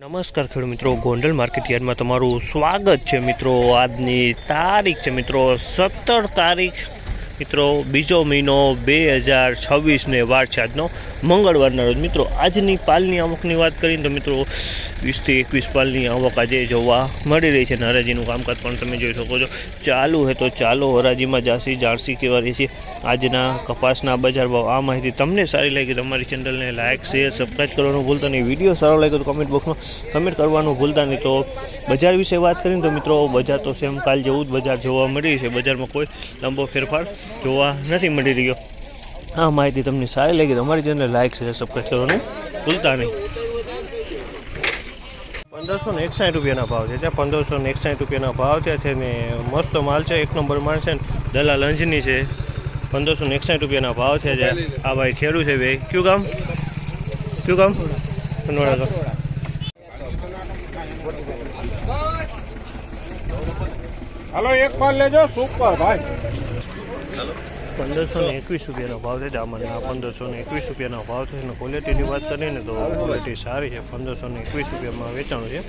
નમસ્કાર ખેડૂત મિત્રો, ગોંડલ માર્કેટ યાર્ડમાં તમારું સ્વાગત છે મિત્રો। આજની તારીખ છે મિત્રો 17 તારીખ મિત્રો, બીજો મહિનો 2026 વાર છે આજનો મંગળવારના રોજ મિત્રો। આજની પાલની આવકની વાત કરીએ તો મિત્રો 20 થી 21 પાલની આવક આજે જોવા મળી રહી છે। હરાજીનું કામકાજ પણ તમે જોઈ શકો છો ચાલુ છે, તો ચાલો હરાજીમાં જાણસી કેવા રહી છે આજના કપાસના બજાર ભાવ। આ માહિતી તમને સારી લાગી તમારી ચેનલને લાઇક શેર સબસ્ક્રાઈબ કરવાનું ભૂલતા નહીં। વિડીયો સારો લાગ્યો તો કમેન્ટ બોક્સમાં કમેન્ટ કરવાનું ભૂલતા નહીં। તો બજાર વિશે વાત કરીએ તો મિત્રો બજાર તો સેમ કાલ જેવું જ બજાર જોવા મળી છે। બજારમાં કોઈ લાંબો ફેરફાર જોવા નથી મળી રહ્યો। આ માહિતી તમને સારી લાગી તમારી ચેનલ લાઇક શેર સબસ્ક્રાઈબ કરવાનું ભૂલતા નહીં। 1561 રૂપિયાના ભાવ છે, ત્યાં 1561 રૂપિયાના ભાવ થયા છે ને મસ્ત માલ છે, એક નંબર માલ છે ને દલાલ અંજની છે। 1561 રૂપિયાના ભાવ થયા છે। આ ભાઈ ખેડૂત છે ભાઈ, કયું ગામ કનવાડા ગામ। હાલો એક માલ લેજો સુપર ભાઈ। 1521 રૂપિયાનો ભાવ છે જામનના। 1521 રૂપિયાનો ભાવ છે અને ક્વોલિટીની વાત કરીએ ને તો ક્વોલિટી સારી છે। 1521 રૂપિયામાં વેચાણ છે।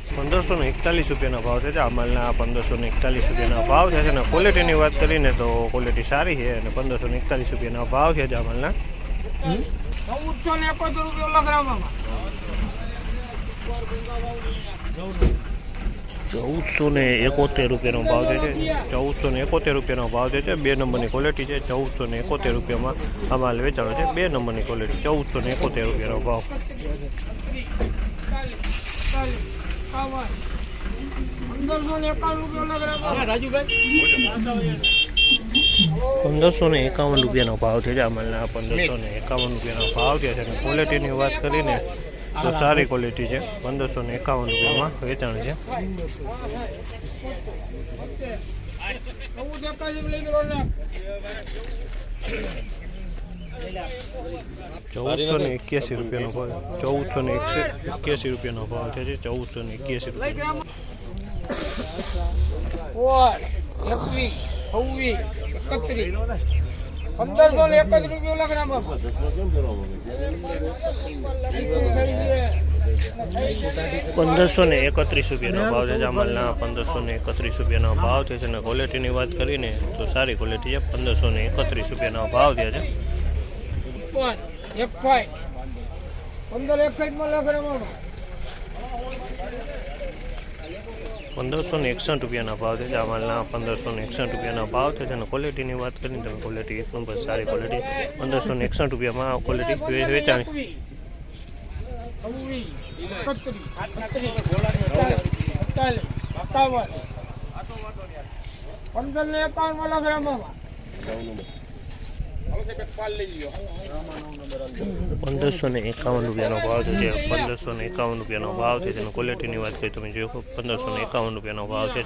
₹1541 રૂપિયાના ભાવ છે જામલના। 1541 રૂપિયાના ભાવ છે અને ક્વોલિટીની વાત કરીને તો ક્વોલિટી સારી છે અને 1541 રૂપિયાના ભાવ છે જામલના। 1471 રૂપિયાનો ભાવ છે। 1471 રૂપિયાનો ભાવ છે। 2 નંબરની ક્વોલિટી છે। 1471 રૂપિયામાં આ માલ વેચાણો છે। 2 નંબરની ક્વોલિટી 1471 રૂપિયાનો ભાવ। 1551 રૂપિયાનો ભાવ છે જામલના। 1551 રૂપિયાનો ભાવ છે અને ક્વોલિટીની વાત કરીને તો સારી ક્વોલિટી છે। 1551 રૂપિયામાં વેચાણ છે। 1481 રૂપિયાનો ભાવ, 1481 રૂપિયાનો ભાવ છે। 1481 રૂપિયા। 1531 રૂપિયાનો ભાવ છે જામલના। 1531 રૂપિયાનો ભાવ છે અને ક્વોલિટીની વાત કરીને તો સારી ક્વોલિટી છે। 1531 રૂપિયાનો ભાવ થયા છે। 1561 રૂપિયાના ભાવ છે જામલના। 1561 રૂપિયાના ભાવ છે અને ક્વોલિટીની વાત કરીને તમે ક્વોલિટી એક નંબર સારી ક્વોલિટી। 1561 રૂપિયામાં ક્વોલિટી વેચાણી। 1551 રૂપિયાનો ભાવ છે। 1551 રૂપિયાનો ભાવ છે અને ક્વોલિટીની વાત કરી તમે જોયો 1551 રૂપિયાનો ભાવ છે।